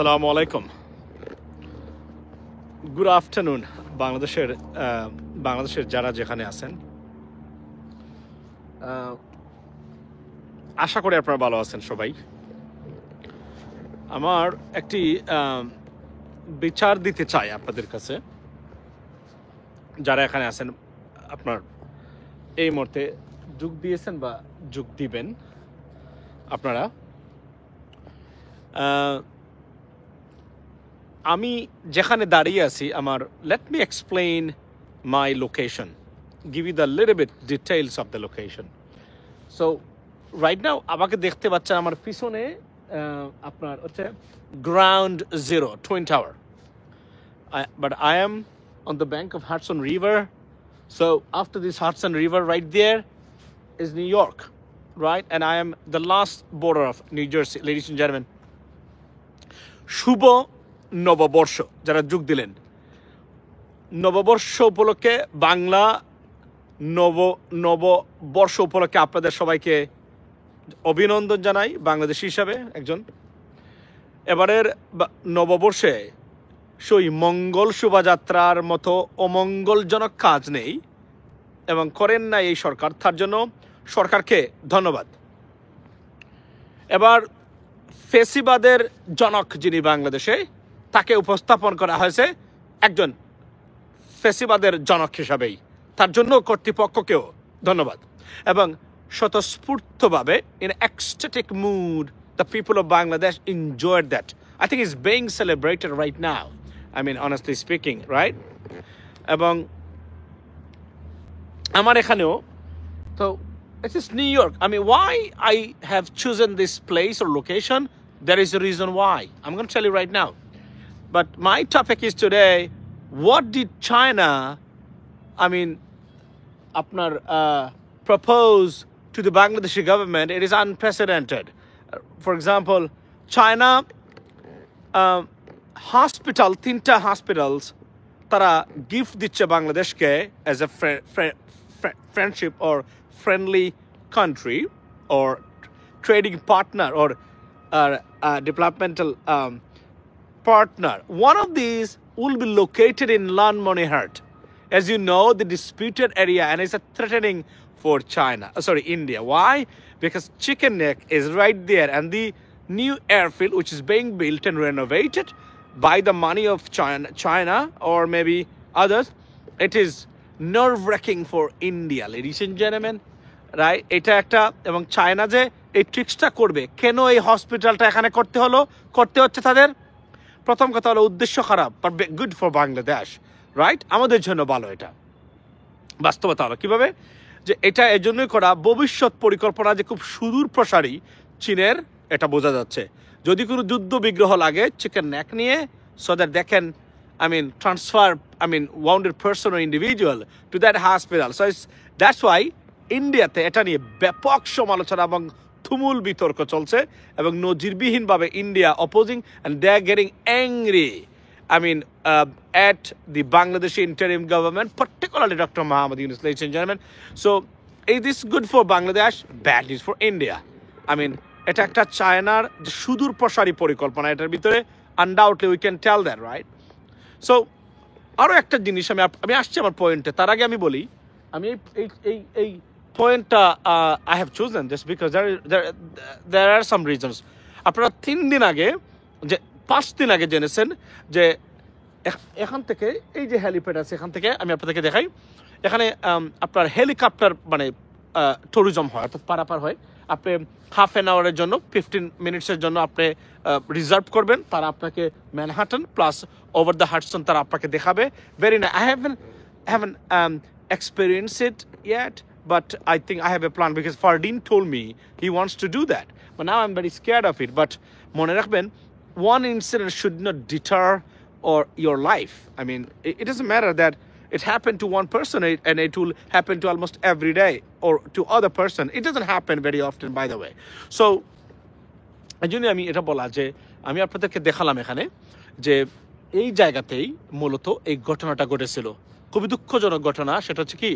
আসসালামু আলাইকুম, good afternoon. বাংলাদেশের যারা যেখানে আছেন, আশা করি আপনারা ভালো আছেন সবাই। আমার একটি বিচার দিতে চাই আপনাদের কাছে, যারা এখানে আছেন, আপনার এই মুহূর্তে যোগ দিয়েছেন বা যোগ দিবেন আপনারা। আমি যেখানে দাঁড়িয়ে আছি, আমার let me explain my location, give you the little bit details of the location. So right now আমাকে দেখতে পাচ্ছেন, আমার পিছনে আপনার হচ্ছে ground zero, twin tower, but I am on the bank of Hudson River. So after this Hudson River right there is New York, right? And I am the last border of New Jersey, ladies and gentlemen. শুভ নববর্ষ যারা যোগ দিলেন, নববর্ষ উপলক্ষে, বাংলা নববর্ষ উপলক্ষে আপনাদের সবাইকে অভিনন্দন জানাই বাংলাদেশি হিসাবে একজন। এবারের নববর্ষে সেই মঙ্গল শোভাযাত্রার মতো অমঙ্গলজনক কাজ নেই এবং করেন না এই সরকার, তার জন্য সরকারকে ধন্যবাদ। এবার ফেসিবাদের জনক যিনি বাংলাদেশে, তাকে উপস্থাপন করা হয়েছে একজন ফেসিবাদের জনক হিসাবেই, তার জন্য কর্তৃপক্ষকেও ধন্যবাদ। এবং স্বতঃস্ফূর্তভাবে in ecstatic mood the people of Bangladesh enjoyed that. I think it's being celebrated right now, I mean honestly speaking, right? এবং আমার এখানেও তো it is New York. I mean, why I have chosen this place or location, there is a reason why. I'm going to tell you right now. But my topic is today, what did China, I mean, propose to the Bangladeshi government? It is unprecedented. For example, China hospital, তিনটা hospitals, তারা gift দিচ্ছে বাংলাদেশকে as a friendship or friendly country or trading partner or developmental partner. One of these will be located in Lamonihart. As you know, the disputed area, and it's a threatening for India. Why? Because Chicken Neck is right there, and the new airfield, which is being built and renovated by the money of China or maybe others, it is nerve-wracking for India, ladies and gentlemen. Right, এটা একটা, এবং China যে এই ট্রিক্সটা করবে, কেন এই হসপিটালটা এখানে করতে হচ্ছে তাদের, প্রথম কথা হলো উদ্দেশ্য খারাপ, but good for Bangladesh, right? আমাদের জন্য ভালো। এটা বাস্তবতা হলো কিভাবে যে এটা এজন্যই করা, ভবিষ্যৎ পরিকল্পনা যে খুব সুদূর প্রসারী চীনের, এটা বোঝা যাচ্ছে। যদি কোনো যুদ্ধ বিগ্রহ লাগে চিকেন নেক নিয়ে, so that they can transfer wounded person or individual to that hospital. So that's why ইন্ডিয়াতে এটা নিয়ে ব্যাপক সমালোচনা এবং তুমুল বিতর্ক চলছে, এবং নজিরবিহীনভাবে India opposing, and they are getting angry, at the Bangladeshi interim government, particularly Dr. Mohammed Yunus, ladies and gentlemen. So is this good for Bangladesh? Bad news for India. এটা একটা চায়নার যে সুদূর প্রসারী পরিকল্পনা, এটার ভিতরে undoubtedly we can tell that, right? So আরও একটা জিনিস আমি আসছি আমার পয়েন্টে, তার আগে আমি বলি, আমি এই পয়েন্টটা I have chosen this because there are some reasons. আপনারা 5 দিন আগে জেনেছেন যে এখান থেকে এই যে হেলিপ্যাড আছে, এখান থেকে আমি আপনাদেরকে দেখাই, এখানে আপনার হেলিকপ্টার ট্যুরিজম হয়, অর্থাৎ পারাপার হয়। আপনি হাফ অ্যান আওয়ারের জন্য, 15 মিনিটসের জন্য আপনি রিজার্ভ করবেন, তারা আপনাকে Manhattan plus over the Hudson তারা আপনাকে দেখাবে। Very nice. I haven't experienced it yet, but I think I have a plan because Fardeen told me he wants to do that. But now I'm very scared of it. But mone rakhben, one incident should not deter your life. It doesn't matter that it happened to one person and it will happen to almost every day or to other person. It doesn't happen very often, by the way. So এজন্য আমি এটা বলা যে আমি আপনাদেরকে দেখালাম এখানে যে এই জায়গাতেই মূলত এই ঘটনাটা ঘটেছিল। খুবই দুঃখজনক ঘটনা। সেটা হচ্ছে কি,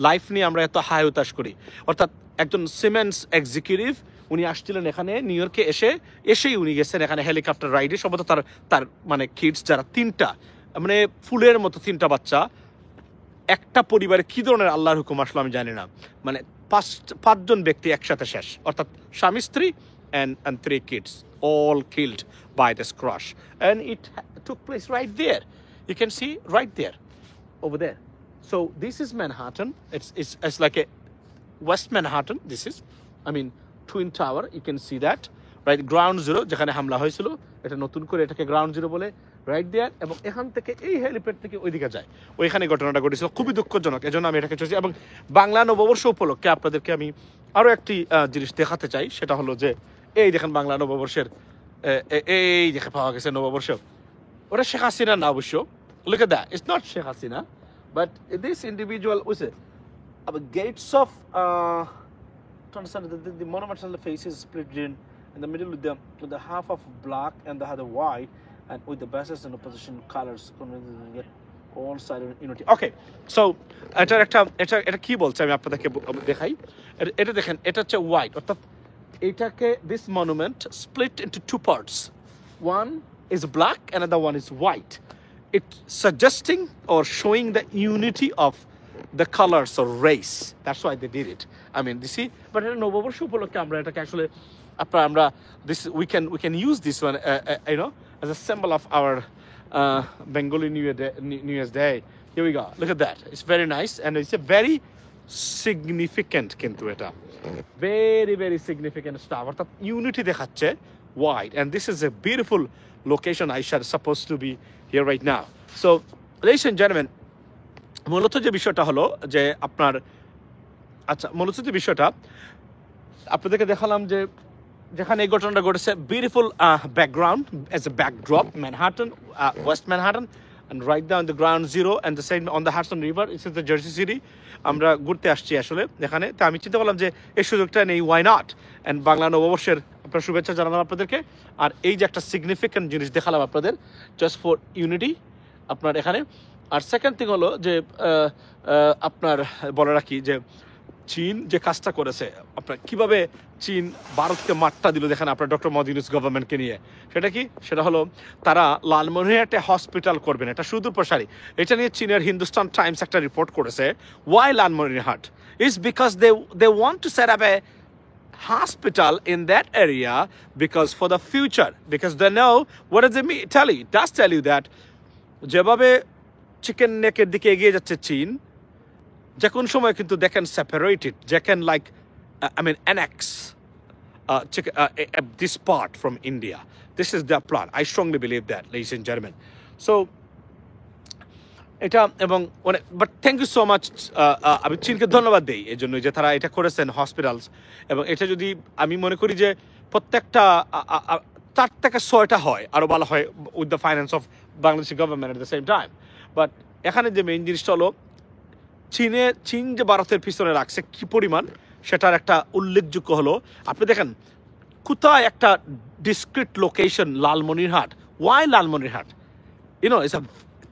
লাইফ নিয়ে আমরা এত হাই হতাশ করি, অর্থাৎ একজন সিমেন্টস এক্সিকিউটিভ, উনি আসছিলেন এখানে নিউ ইয়র্কে এসেই উনি গেছেন এখানে হেলিকপ্টার রাইডে, সম্ভবত তার মানে কিডস যারা 3টা, মানে ফুলের মতো 3টা বাচ্চা। একটা পরিবারে কি ধরনের আল্লাহর হুকুম আসলো আমি জানি না, মানে 5জন ব্যক্তি একসাথে শেষ, অর্থাৎ স্বামী স্ত্রী and 3 kids all killed by this crash, and it took place right there. You can see right there, over there. So this is Manhattan. It's like a West Manhattan. This is, I mean, Twin Tower. You can see that, right? Ground Zero যেখানে হামলা হয়েছিল, এটা নতুন করে এটাকে ground zero বলে, right দেয়ার। এবং এখান থেকে এই হেলিপ্যাড থেকে ওইদিকে যায়, ওইখানে ঘটনাটা ঘটেছিল, খুবই দুঃখজনক। এজন্য আমি এটাকে চলছি। এবং বাংলা নববর্ষ উপলক্ষে আপনাদেরকে আমি আরও একটি জিনিস দেখাতে চাই, সেটা হলো যে এই দেখেন বাংলা নববর্ষের এই দেখে পাওয়া গেছে নববর্ষ। ওটা শেখ হাসিনা না অবশ্য, look at that, it's not Sheikh Hasina, but this individual was it gates of to understand the monuments on the face is split in the middle with the half of black and the other white, and with the bases and opposition colors all side unity. Okay, so এটা কি বলছে আমি আপনাদেরকে দেখাই। এটা দেখেন, এটা হচ্ছে হোয়াইট, অর্থাৎ এটাকে this monument split into 2 parts. One is black, another one is white. It suggesting or showing the unity of the colors or race. That's why they did it. I mean, you see, but এটা নববর্ষ উপলক্ষে আমরা এটাকে আসলে আমরা this we can use this one you know, as a symbol of our Bengali New Year's Day. Here we go. Look at that. It's very nice, and it's a very significant কিন্তু এটা very very significant stuff. অর্থাৎ unity দেখাচ্ছে wide, and this is a beautiful location. I shall supposed to be here right now. So ladies and gentlemen, মূলত যে বিষয়টা হলো যে আপনার মূলত যে বিষয়টা আপনাদেরকে দেখালাম যে যেখানে এই ঘটনাটা ঘটেছে, beautiful background as a backdrop, Manhattan, West Manhattan, and right down the ground zero and the same on the Hudson River. This is the Jersey City. আমরা ঘুরতে আসছি আসলে এখানে, তো আমি চিন্তা করলাম যে এই সুযোগটা নেই, ওয়াই নট, অ্যান্ড বাংলা নববর্ষের আপনার শুভেচ্ছা জানালাম আপনাদেরকে, আর এই যে একটা সিগনিফিক্যান্ট জিনিস দেখালাম আপনাদের, জাস্ট ফর ইউনিটি আপনার এখানে। আর সেকেন্ড থিং হলো যে আপনার বলে রাখি যে চীন যে কাজটা করেছে, আপনার কিভাবে চীন ভারতকে মাঠটা দিল দেখেন আপনার ডক্টর মোদি ইউনূস গভর্নমেন্টকে নিয়ে। সেটা কি? সেটা হলো তারা লালমনিরহাটে হসপিটাল করবেন, এটা সুদূর প্রসারী। এটা নিয়ে চীনের হিন্দুস্তান টাইমস একটা রিপোর্ট করেছে। Why Lalmonirhat? Is because they want to set up a hospital in that area because for the future, because they know what does it mean, tell you that যেভাবে চিকেন নেকের দিকে এগিয়ে যাচ্ছে চীন, যে কোন সময় কিন্তু they can separate it, they can like I mean annex this part from India. This is their plan. I strongly believe that, ladies and gentlemen. So এটা এবং অনেক, but thank you so much, আমি চীনকে ধন্যবাদ দিই এই জন্য যে তারা এটা করেছেন হসপিটালস। এবং এটা যদি আমি মনে করি যে প্রত্যেকটা 4 থেকে 6টা হয় আরও ভালো হয় with the finance of Bangladeshi government at the same time. But এখানে যে মেইন জিনিসটা হলো চীন যে ভারতের পিছনে রাখছে কি পরিমাণ, সেটার একটা উল্লেখযোগ্য হলো আপনি দেখেন কোথায় একটা discrete location Lalmonirhat. Why Lalmonirhat? You know,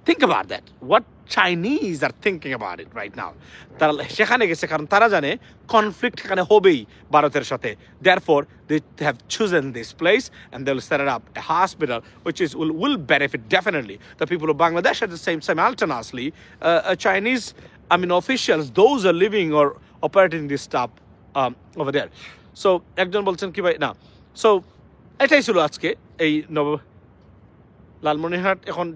think about that. What Chinese are thinking about it right now. তারা সেখানে গেছে কারণ তারা জানে কনফ্লিক্ট এখানে হবেই ভারতের সাথে। Therefore, they have chosen this place and they'll set it up a hospital which is will benefit definitely the people of Bangladesh at the same simultaneously Chinese, I mean officials, those are living or operating this stuff over there. So একজন বলছেন কি ভাই না, so এটাই ছিল আজকে এই লালমনিরহাট এখন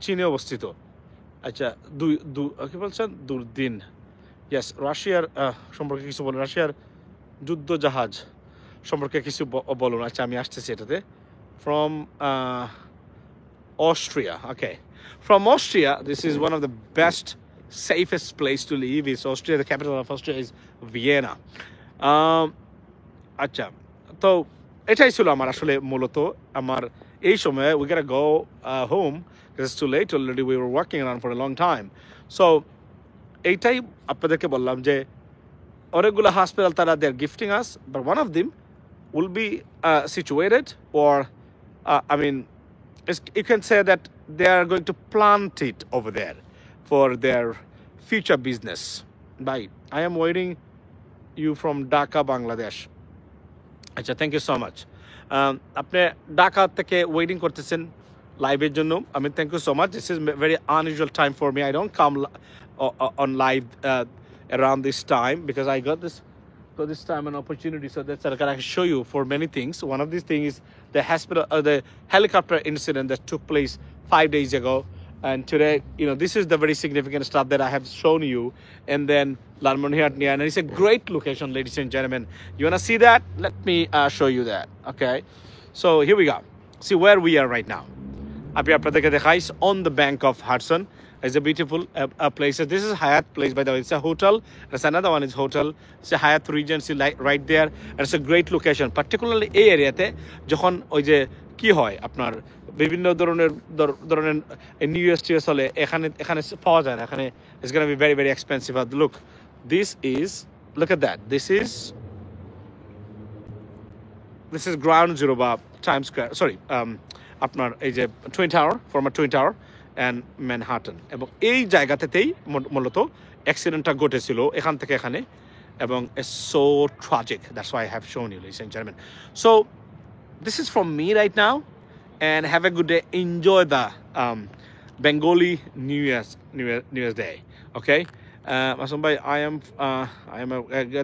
চীনে অবস্থিত। আচ্ছা কি বলছেন দুর্দিন, ইয়েস, রাশিয়ার সম্পর্কে কিছু বলুন, রাশিয়ার যুদ্ধ জাহাজ সম্পর্কে কিছু বলুন। আচ্ছা আমি আসতেছি এটাতে। From Austria, okay, from Austria, this is one of the best safest place to live is Austria. The capital of Austria is Vienna. আচ্ছা, তো এটাই ছিল আমার আসলে মূলত আমার এই সময়। we gotta go home because it's too late already. We were working around for a long time. So এইটাই আপনাদেরকে বললাম যে অনেকগুলো হসপিটাল তারা they're gifting us, but one of them will be situated or I mean you can say that they are going to plant it over there for their future business. Bye. I am waiting you from Dhaka, Bangladesh. আচ্ছা, thank you so much. আপনি ঢাকা থেকে waiting করতেছেন লাইভের জন্য। আমি thank you so much. This is very unusual time for me. I don't come on live around this time because I got this time an opportunity, so that's I can show you for many things. One of these things is the hospital, the helicopter incident that took place 5 days ago, and today, you know, this is the very significant stuff that I have shown you. And then Larmonhiatnia, and it's a great location, ladies and gentlemen. You want to see that? Let me show you that. Okay, so here we go. See where we are right now. On the bank of Hudson. It's a beautiful place. So this is Hyatt place, by the way. It's a hotel. There's another one is hotel. It's a Hyatt Regency right there. And it's a great location. Particularly এই এরিয়াতে যখন ওই যে কি হয় আপনার বিভিন্ন ধরনের নিউ ইয়ার্স টিয়ার্স হলে এখানে পাওয়া যায় না। এখানে it's gonna be very very expensive. But look, look at that. This is ground zero বা Times Square. Sorry, আপনার এই যে twin tower, former twin tower and Manhattan, এবং এই জায়গাতেই মূলত অ্যাক্সিডেন্টটা ঘটেছিল এখান থেকে এখানে, এবং it's so tragic. That's why I have shown you, ladies and gentlemen. So this is from me right now, and have a good day. Enjoy the Bengali New Year's Day. Okay, Masum bhai, I am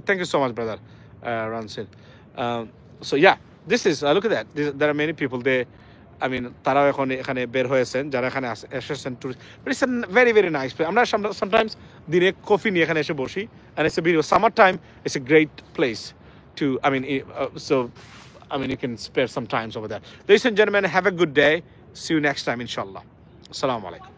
thank you so much, brother Ransin. So yeah, this is look at that. There are many people there. I mean, তারাও এখন এখানে বের হয়েছেন যারা এখানে এসেছেন tourist. But it's a very very nice place. আমরা sometimes দিনে কফি নিয়ে এখানে এসে বসি, and it's a beautiful summer time. It's a great place to, I mean, so I mean you can spare some time over there. Ladies and gentlemen, have a good day. See you next time, inshallah. Assalamu alaikum.